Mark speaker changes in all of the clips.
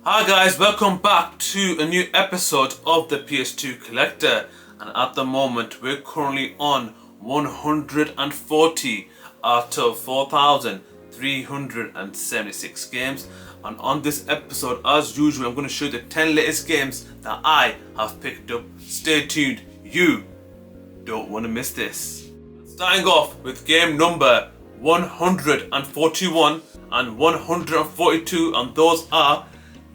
Speaker 1: Hi guys, welcome back to a new episode of the PS2 Collector, and at the moment we're currently on 140 out of 4,376 games, and on this episode, as usual, I'm going to show you the 10 latest games that I have picked up. Stay tuned, you don't want to miss this. Starting off with game number 141 and 142, and those are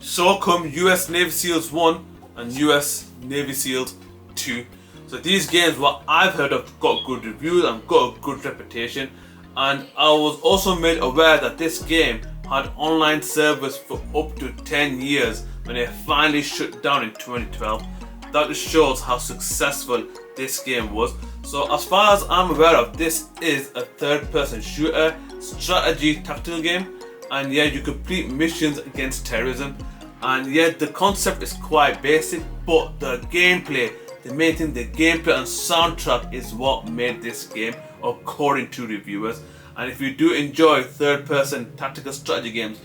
Speaker 1: SOCOM US Navy SEALs 1 and US Navy SEALs 2. So these games, what I've heard of, got good reviews and got a good reputation, and I was also made aware that this game had online service for up to 10 years when it finally shut down in 2012. That just shows how successful this game was. So as far as I'm aware of, this is a third-person shooter strategy tactical game, and yeah, you complete missions against terrorism, and yeah, the concept is quite basic, but the gameplay, the main thing, the gameplay and soundtrack is what made this game according to reviewers. And if you do enjoy third-person tactical strategy games,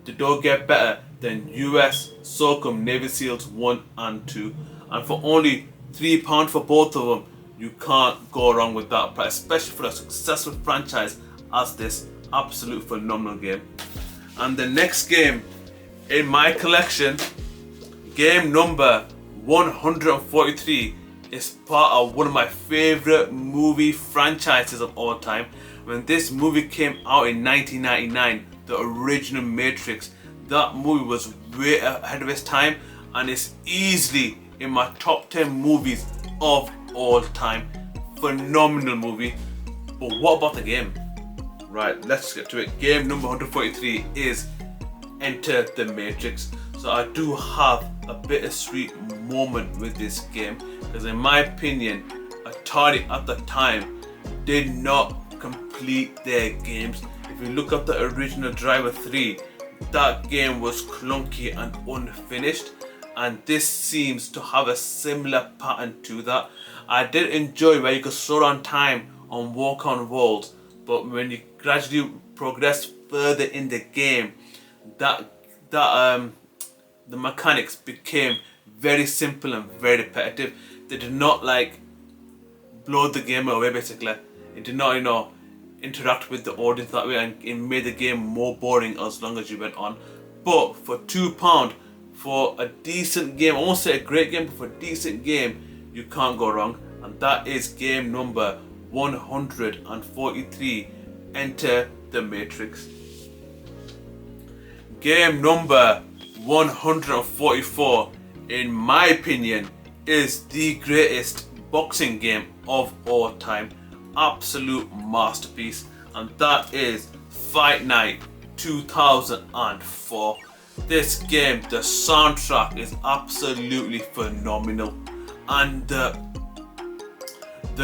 Speaker 1: they don't get better than US SOCOM Navy SEALs 1 and 2, and for only £3 for both of them, you can't go wrong with that price, especially for a successful franchise as this. Absolute phenomenal game. And the next game in my collection, game number 143, is part of one of my favorite movie franchises of all time. When this movie came out in 1999, the original Matrix, that movie was way ahead of its time, and it's easily in my top 10 movies of all time. Phenomenal movie. But what about the game? Right, let's get to it. Game number 143 is Enter the Matrix. So I do have a bittersweet moment with this game, because in my opinion, Atari at the time did not complete their games. If you look at the original Driver 3, that game was clunky and unfinished, and this seems to have a similar pattern to that. I did enjoy where you could slow down time and walk on walls, but when you gradually progress further in the game, the mechanics became very simple and very repetitive. They did not blow the game away. Basically, it did not interact with the audience that way, and it made the game more boring as long as you went on. But for £2 for a decent game, I won't say a great game, but for a decent game, you can't go wrong. And that is game number 143, Enter the Matrix. Game number 144, in my opinion, is the greatest boxing game of all time. Absolute masterpiece, and that is Fight Night 2004. This game, the soundtrack is absolutely phenomenal, and the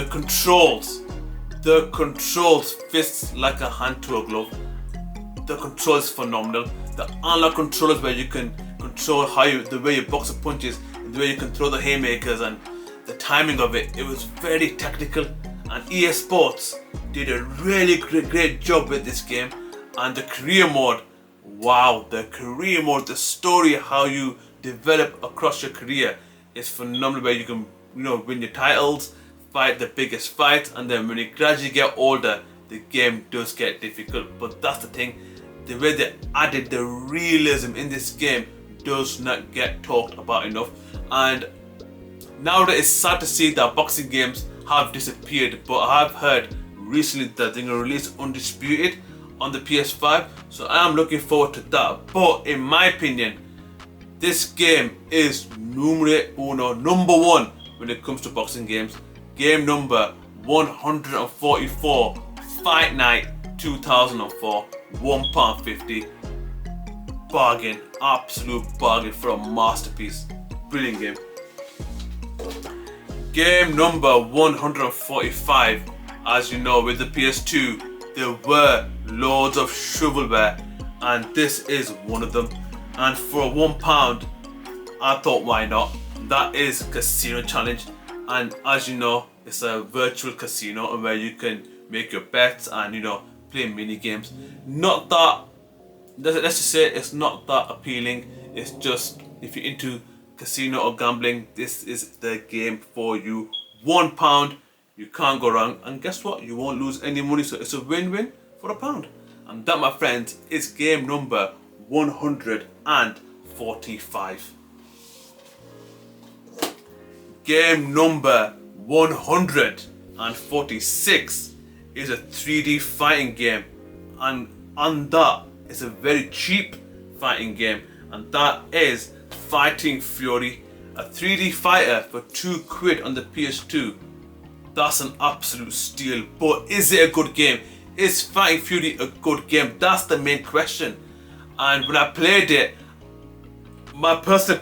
Speaker 1: controls fits like a hand to a glove. The control is phenomenal. The analog controllers, where you can control the way you box the punches, the way you can throw the haymakers, and the timing of it, it was very technical. And EA Sports did a really great job with this game. And the career mode, wow, the career mode, the story, how you develop across your career is phenomenal, where you can win your titles, fight the biggest fights, and then when you gradually get older, the game does get difficult. But that's the thing, the way they added the realism in this game does not get talked about enough. And now that it's sad to see that boxing games have disappeared, but I've heard recently that they're going to release Undisputed on the PS5, so I am looking forward to that. But in my opinion, this game is numero uno, number one when it comes to boxing games. Game number 144, Fight Night 2004, £1.50. Bargain, absolute bargain for a masterpiece. Brilliant game. Game number 145, as you know, with the PS2, there were loads of shovelware, and this is one of them. And for £1, I thought, why not? That is Casino Challenge, and as you know, it's a virtual casino where you can make your bets and play mini games. Not that let's just say it's not that appealing It's just, if you're into casino or gambling, this is the game for you. £1, you can't go wrong, and guess what? You won't lose any money, so it's a win-win for £1. And that, my friends, is game number 145. Game number 146 is a 3D fighting game, and on that, it's a very cheap fighting game, and that is Fighting Fury, a 3D fighter for £2 on the PS2. That's an absolute steal. But is it a good game? Is Fighting Fury a good game? That's the main question. And when I played it,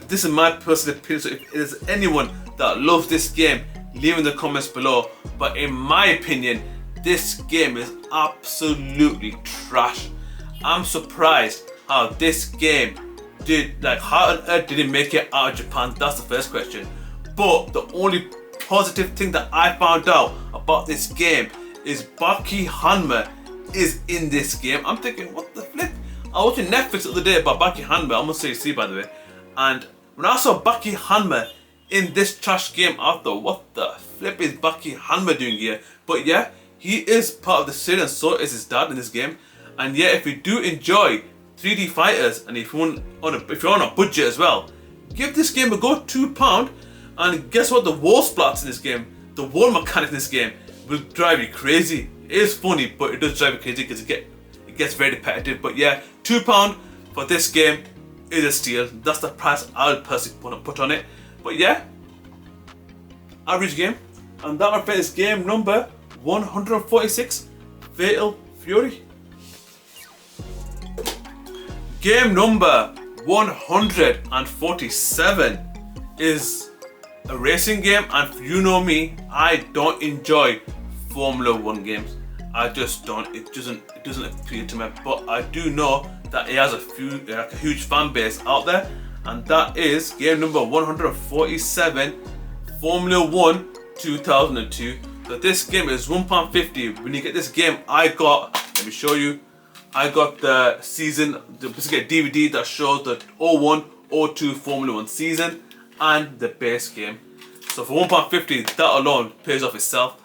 Speaker 1: this is my personal opinion, so if there's anyone that loves this game, leave in the comments below. But in my opinion, this game is absolutely trash. I'm surprised how this game how on earth did it make it out of Japan? That's the first question. But the only positive thing that I found out about this game is Baki Hanma is in this game. I'm thinking, what the flip? I was watching Netflix the other day about Baki Hanma. I'm gonna say C, by the way. And when I saw Baki Hanma in this trash game, I thought, what the flip is Baki Hanma doing here? But yeah, he is part of the series, and so is his dad in this game. And yeah, if you do enjoy 3D fighters, and if you're on a budget as well, give this game a go. £2, and guess what? The wall splats in this game, the wall mechanic in this game will drive you crazy. It is funny, but it does drive you crazy because it gets very repetitive. But yeah, £2 for this game is a steal. That's the price I would personally want to put on it. But yeah, average game, and that, my friend, is game number 146, Fatal Fury. Game number 147 is a racing game, and you know me, I don't enjoy Formula 1 games. I just don't. It doesn't appeal to me. But I do know that it has a huge fan base out there, and that is game number 147, Formula 1 2002. So this game is £1.50. When you get this game, let me show you. I got the season, basically a DVD that shows the 01-02 Formula 1 season and the base game. So for £1.50, that alone pays off itself.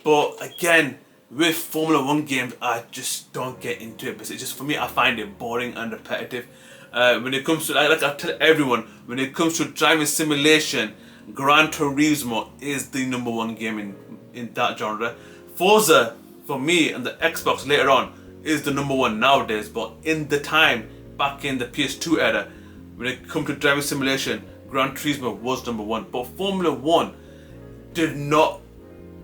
Speaker 1: But again, with Formula 1 games, I just don't get into it. Because it's just, for me, I find it boring and repetitive. When it comes to, like I tell everyone, when it comes to driving simulation, Gran Turismo is the #1 game in that genre. Forza, for me, and the Xbox later on, is the #1 nowadays. But in the time, back in the PS2 era, when it comes to driving simulation, Gran Turismo was #1. But Formula 1 did not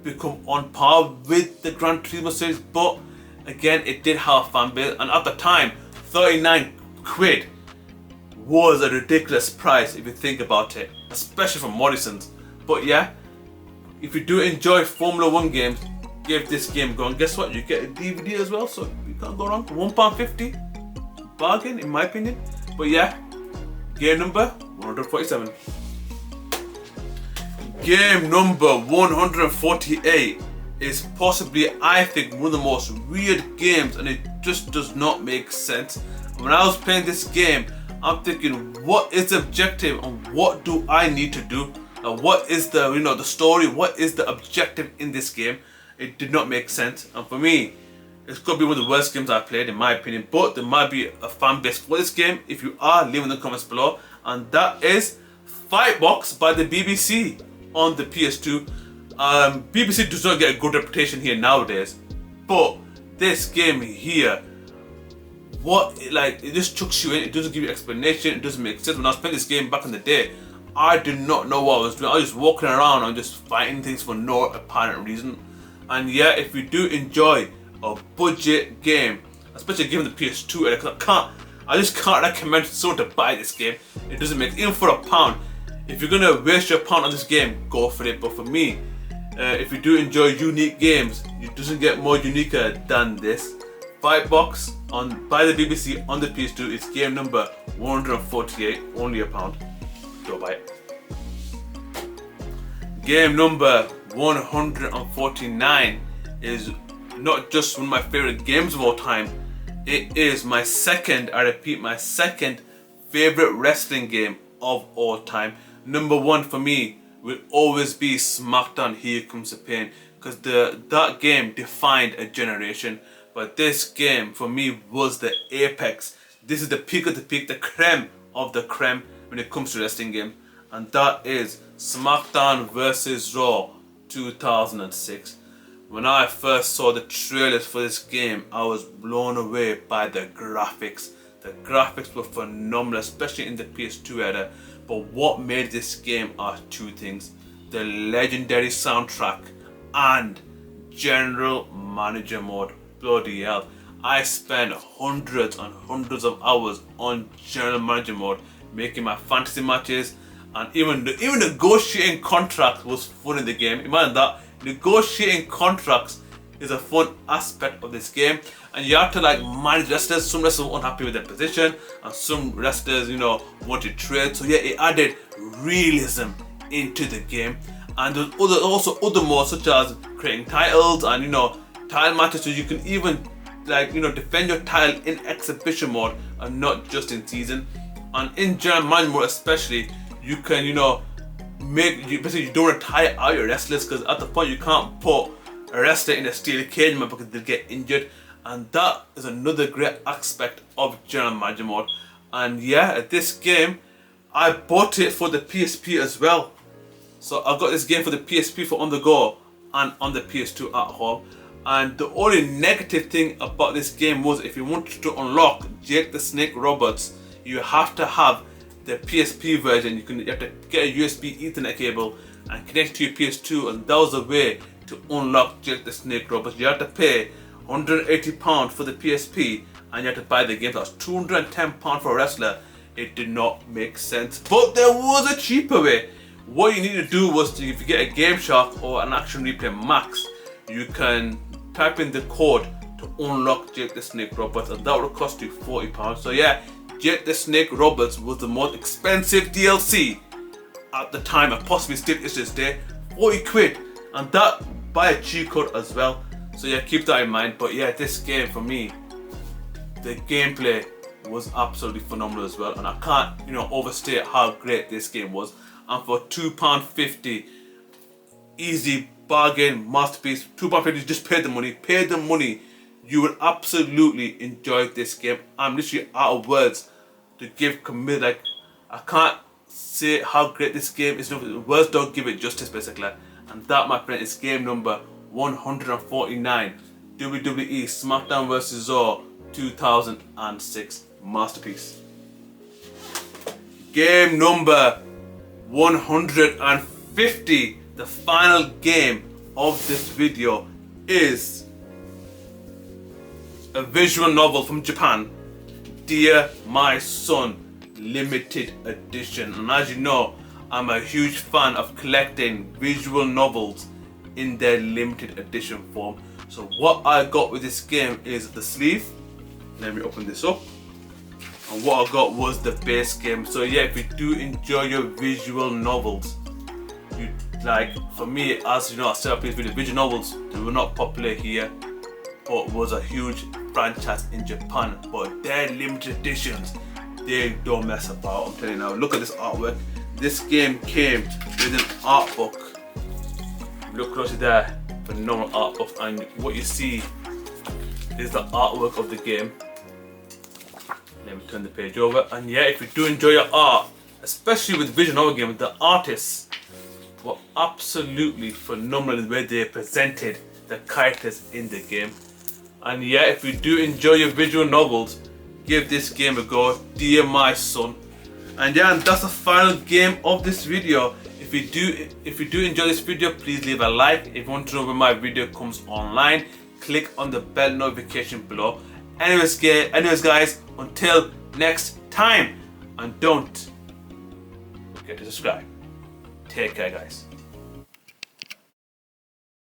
Speaker 1: become on par with the Gran Turismo series. But again, it did have a fan base. And at the time, 39 quid was a ridiculous price if you think about it, especially from Morrison's. But yeah, if you do enjoy Formula 1 games, give this game a go. And guess what? You get a DVD as well, so you can't go wrong. £1.50, bargain in my opinion. But yeah, game number 147. Game number 148 is possibly, I think, one of the most weird games, and it just does not make sense. When I was playing this game, I'm thinking, what is the objective and what do I need to do? What is the the story? What is the objective in this game? It did not make sense, and for me, it's got to be one of the worst games I've played in my opinion. But there might be a fan base for this game. If you are, leave in the comments below. And that is Fightbox by the BBC on the PS2. BBC does not get a good reputation here nowadays, but this game here, it just chucks you in. It doesn't give you explanation. It doesn't make sense. When I was playing this game back in the day, I did not know what I was doing. I was just walking around and just fighting things for no apparent reason. And yeah, if you do enjoy a budget game, especially given the PS2 era, because I just can't recommend someone to buy this game. It doesn't make, even for £1, if you're gonna waste your £1 on this game, go for it. But for me, if you do enjoy unique games, it doesn't get more uniquer than this. Fightbox by the BBC on the PS2 is game number 148, only £1. Go buy it. Game number 149 is not just one of my favorite games of all time. It is my second, I repeat, my second favorite wrestling game of all time. Number one for me will always be SmackDown Here Comes the Pain, because that game defined a generation. But this game for me was the apex. This is the peak of the peak, the creme of the creme when it comes to wrestling game, and that is SmackDown vs Raw 2006. When I first saw the trailers for this game, I was blown away by the graphics. The graphics were phenomenal, especially in the PS2 era. But what made this game are two things: the legendary soundtrack and general manager mode. Bloody hell, I spent hundreds and hundreds of hours on general manager mode, making my fantasy matches, and even negotiating contracts was fun in the game. Imagine that. Negotiating contracts is a fun aspect of this game, and you have to like manage wrestlers. Some wrestlers were unhappy with their position, and some wrestlers, wanted to trade. So yeah, it added realism into the game. And there's also other modes such as creating titles and title matches, so you can even defend your title in exhibition mode and not just in season. And in general manager mode especially, you can basically you don't want to tire out your wrestlers, because at the point you can't put a wrestler in a steel cage man because they'll get injured, and that is another great aspect of general manager mode. And yeah, this game I bought it for the PSP as well. So I got this game for the PSP for on the go and on the PS2 at home. And the only negative thing about this game was, if you wanted to unlock Jake the Snake Roberts, you have to have the PSP version. You have to get a USB Ethernet cable and connect to your PS2, and that was the way to unlock Jake the Snake Roberts. You have to pay £180 for the PSP, and you have to buy the game. That's £210 for a wrestler. It did not make sense, but there was a cheaper way. What you need to do was if you get a Game Shark or an Action Replay Max, you can type in the code to unlock Jake the Snake Roberts, and that would cost you £40. So yeah, Jake the Snake Roberts was the most expensive DLC at the time, and possibly still is to this day. 40 quid, and that by a cheat code as well. So yeah, keep that in mind. But yeah, this game for me, the gameplay was absolutely phenomenal as well, and I can't overstate how great this game was. And for £2.50, easy bargain, masterpiece. £2.50, just pay the money. You will absolutely enjoy this game. I'm literally out of words to give commit. I can't say how great this game is. Words don't give it justice, basically. And that, my friend, is game number 149, WWE SmackDown vs Raw 2006 masterpiece. Game number 150, the final game of this video, is a visual novel from Japan, Dear My Son limited edition. And as you know, I'm a huge fan of collecting visual novels in their limited edition form. So what I got with this game is the sleeve. Let me open this up. And what I got was the base game. So yeah, if you do enjoy your visual novels, for me, as you know, I set up these visual novels. They were not popular here, but was a huge franchise in Japan. But their limited editions, they don't mess about. I'm telling you now. Look at this artwork. This game came with an art book. Look closely there, phenomenal art book, and what you see is the artwork of the game. Let me turn the page over, and yeah, if you do enjoy your art, especially with visual novel games, the artists were absolutely phenomenal in the way they presented the characters in the game. And yeah, if you do enjoy your visual novels, give this game a go, Dear My Son. And yeah, and that's the final game of this video. If you do enjoy this video, please leave a like. If you want to know when my video comes online, click on the bell notification below. Anyways guys, until next time, and don't forget to subscribe. Take care, guys.